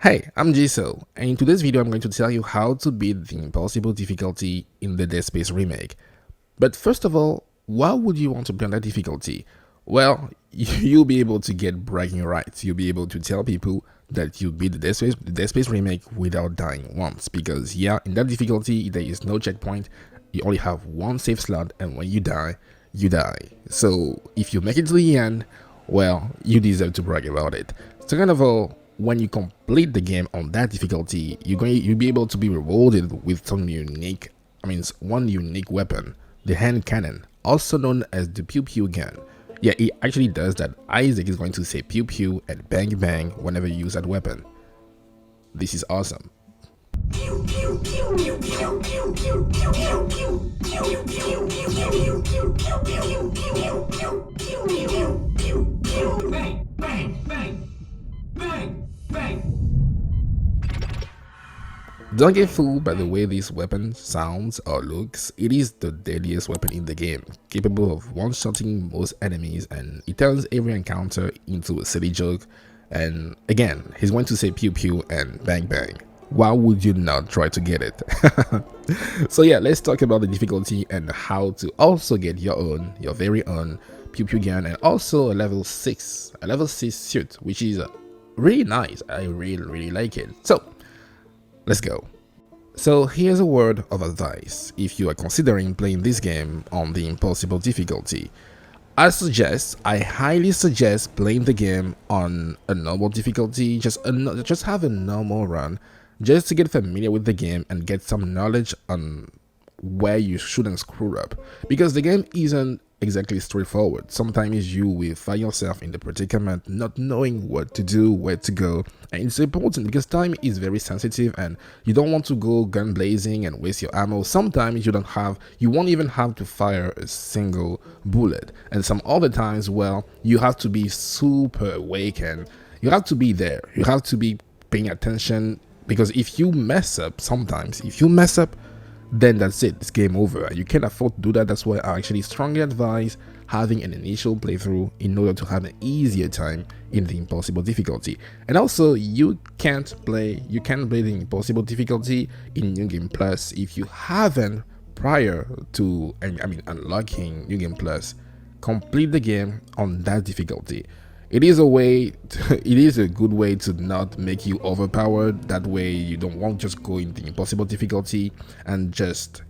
Hey, I'm Jiso, and in today's video I'm going to tell you how to beat the impossible difficulty in the Dead Space remake. But first of all, why would you want to play on that difficulty? Well, you'll be able to get bragging rights. You'll be able to tell people that you beat the Dead Space remake without dying once, because yeah, in that difficulty there is no checkpoint, you only have one save slot, and when you die, you die. So if you make it to the end, well, you deserve to brag about it. Second of all, when you complete the game on that difficulty, you'll be able to be rewarded with one unique weapon, the hand cannon, also known as the pew pew gun. Yeah, it actually does that. Isaac is going to say pew pew and bang bang whenever you use that weapon. This is awesome. Bang, bang, bang, bang, bang. Don't get fooled by the way this weapon sounds or looks. It is the deadliest weapon in the game, capable of one-shotting most enemies, and it turns every encounter into a silly joke. And again, he's going to say pew pew and bang bang. Why would you not try to get it? So yeah, let's talk about the difficulty and how to also get your very own pew pew gun, and also a level 6 suit, which is really nice. I really like it. So let's go. So here's a word of advice if you are considering playing this game on the impossible difficulty. I highly suggest playing the game on a normal difficulty. Just have a normal run, just to get familiar with the game and get some knowledge on where you shouldn't screw up, because the game isn't exactly straightforward. Sometimes you will find yourself in the predicament not knowing what to do, where to go, and it's important because time is very sensitive and you don't want to go gun blazing and waste your ammo. Sometimes you won't even have to fire a single bullet, and some other times, well, you have to be super awake and you have to be there. You have to be paying attention, because if you mess up, then that's it, it's game over. You can't afford to do that. That's why I actually strongly advise having an initial playthrough in order to have an easier time in the impossible difficulty. And also, you can't play the impossible difficulty in New Game Plus if you haven't, prior to unlocking New Game Plus, complete the game on that difficulty. It is a good way to not make you overpowered. That way you don't want to just go in the impossible difficulty and just,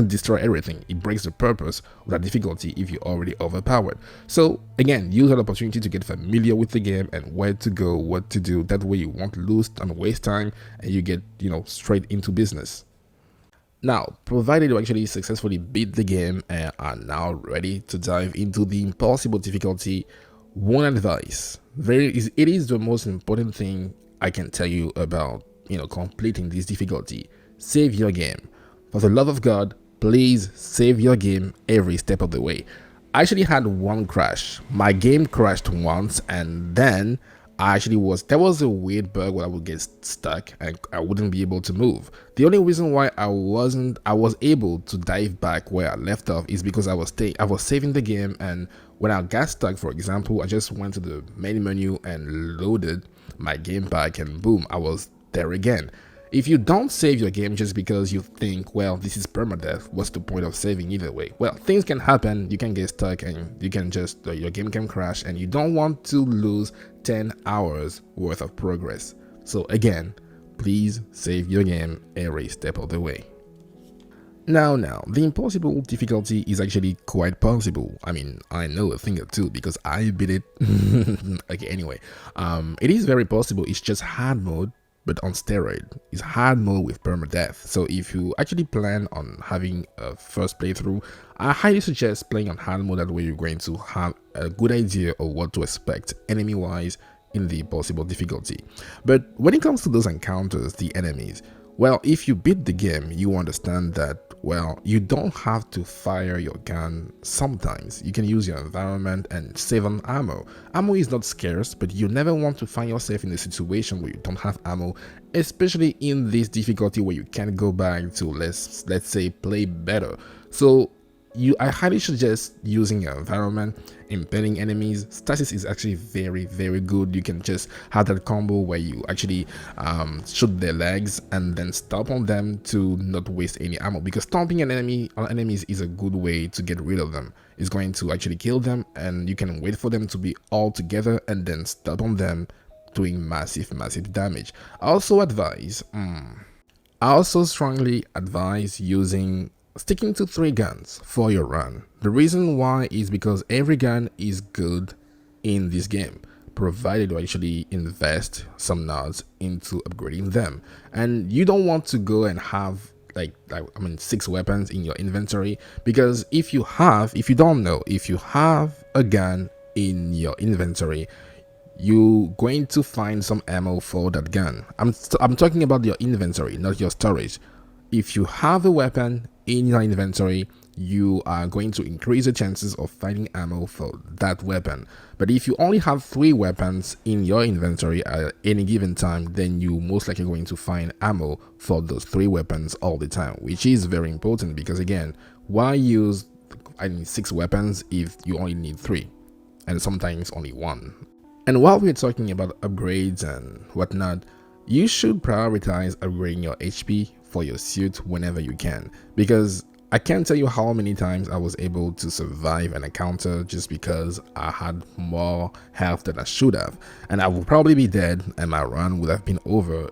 destroy everything. It breaks the purpose of that difficulty if you're already overpowered. So again, use that opportunity to get familiar with the game and where to go, what to do. That way you won't lose and waste time, and you get, straight into business. Now, provided you actually successfully beat the game and are now ready to dive into the impossible difficulty, one advice, it is the most important thing I can tell you about, completing this difficulty. Save your game. For the love of God, please save your game every step of the way. I actually had one crash. My game crashed once, and then there was a weird bug where I would get stuck and I wouldn't be able to move. The only reason why I was able to dive back where I left off is because I was saving the game, and when I got stuck, for example, I just went to the main menu and loaded my game back, and boom, I was there again. If you don't save your game just because you think, well, this is permadeath, what's the point of saving either way? Well, things can happen, you can get stuck, and you can just, your game can crash, and you don't want to lose 10 hours worth of progress. So again, please save your game every step of the way. Now, the impossible difficulty is actually quite possible. I mean, I know a thing or two because I beat it. Okay, anyway, it is very possible. It's just hard mode, but on steroid. It's hard mode with permadeath. So if you actually plan on having a first playthrough, I highly suggest playing on hard mode. That way you're going to have a good idea of what to expect enemy wise in the possible difficulty. But when it comes to those encounters, the enemies, well, if you beat the game, you understand that, well, you don't have to fire your gun. Sometimes you can use your environment and save on ammo. Ammo is not scarce, but you never want to find yourself in a situation where you don't have ammo, especially in this difficulty where you can't go back to, let's say, play better. So I highly suggest using your environment, impaling enemies. Stasis is actually very good. You can just have that combo where you actually shoot their legs and then stomp on them to not waste any ammo, because stomping on enemies is a good way to get rid of them. It's going to actually kill them, and you can wait for them to be all together and then stomp on them, doing massive damage. I also strongly advise sticking to 3 guns for your run. The reason why is because every gun is good in this game, provided you actually invest some nods into upgrading them. And you don't want to go and have 6 weapons in your inventory, because if you have a gun in your inventory, you're going to find some ammo for that gun. I'm talking about your inventory, not your storage. If you have a weapon in your inventory, you are going to increase the chances of finding ammo for that weapon. But if you only have 3 weapons in your inventory at any given time, then you most likely going to find ammo for those 3 weapons all the time, which is very important, because again, why use 6 weapons if you only need 3 and sometimes only 1? And while we're talking about upgrades and whatnot, you should prioritize upgrading your HP for your suit whenever you can, because I can't tell you how many times I was able to survive an encounter just because I had more health than I should have, and I would probably be dead and my run would have been over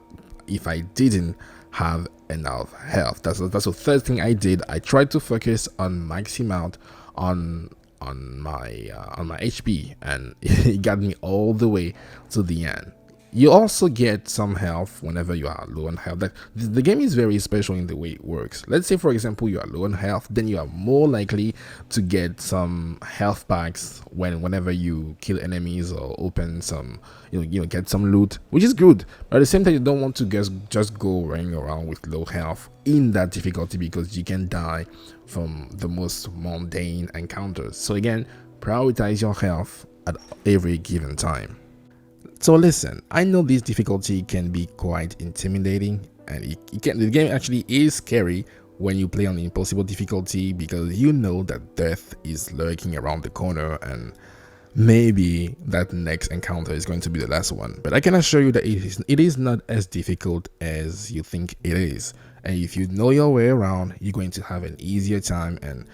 if I didn't have enough health. That's the third thing I did. I tried to focus on maxing out on my HP, and it got me all the way to the end. You also get some health whenever you are low on health. The game is very special in the way it works. Let's say, for example, you are low on health, then you are more likely to get some health packs whenever you kill enemies or open some, get some loot, which is good. But at the same time, you don't want to just go running around with low health in that difficulty, because you can die from the most mundane encounters. So again, prioritize your health at every given time. So listen, I know this difficulty can be quite intimidating, and the game actually is scary when you play on the impossible difficulty, because you know that death is lurking around the corner and maybe that next encounter is going to be the last one. But I can assure you that it is not as difficult as you think it is, and if you know your way around, you're going to have an easier time. And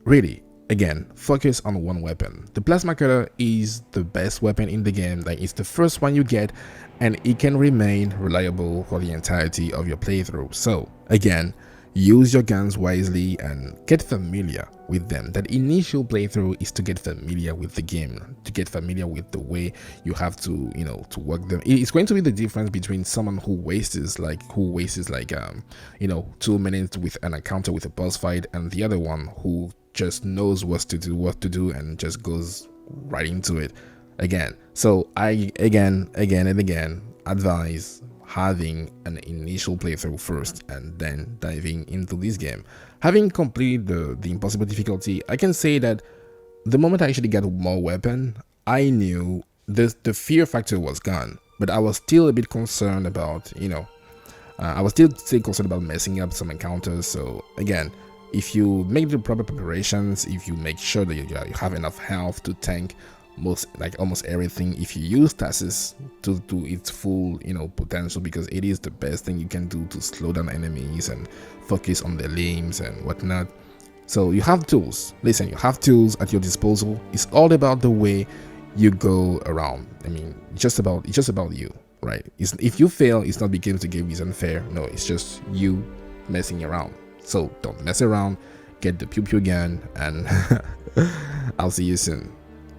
really, again, focus on one weapon. The plasma cutter is the best weapon in the game. It's the first one you get, and it can remain reliable for the entirety of your playthrough. So again, use your guns wisely and get familiar with them. That initial playthrough is to get familiar with the game, to get familiar with the way you have to, to work them. It's going to be the difference between someone who wastes 2 minutes with an encounter with a boss fight, and the other one who just knows what to do and just goes right into it. So I again advise having an initial playthrough first and then diving into this game. Having completed the impossible difficulty, I can say that the moment I actually got more weapon, I knew the fear factor was gone, but I was still a bit concerned about messing up some encounters. So again, if you make the proper preparations, if you make sure that you have enough health to tank almost everything, if you use stasis to its full potential, because it is the best thing you can do to slow down enemies and focus on their limbs and whatnot. So you have tools. Listen, you have tools at your disposal. It's all about the way you go around. It's just about you, right? If you fail, it's not because the game is unfair. No, it's just you messing around. So don't mess around, get the pew gun, and I'll see you soon.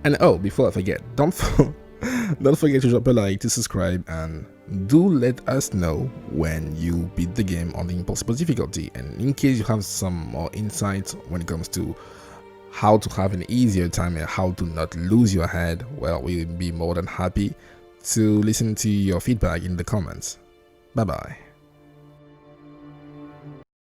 And before I forget, don't forget to drop a like, to subscribe, and do let us know when you beat the game on the impossible difficulty. And in case you have some more insights when it comes to how to have an easier time and how to not lose your head, well, we'll be more than happy to listen to your feedback in the comments. Bye bye.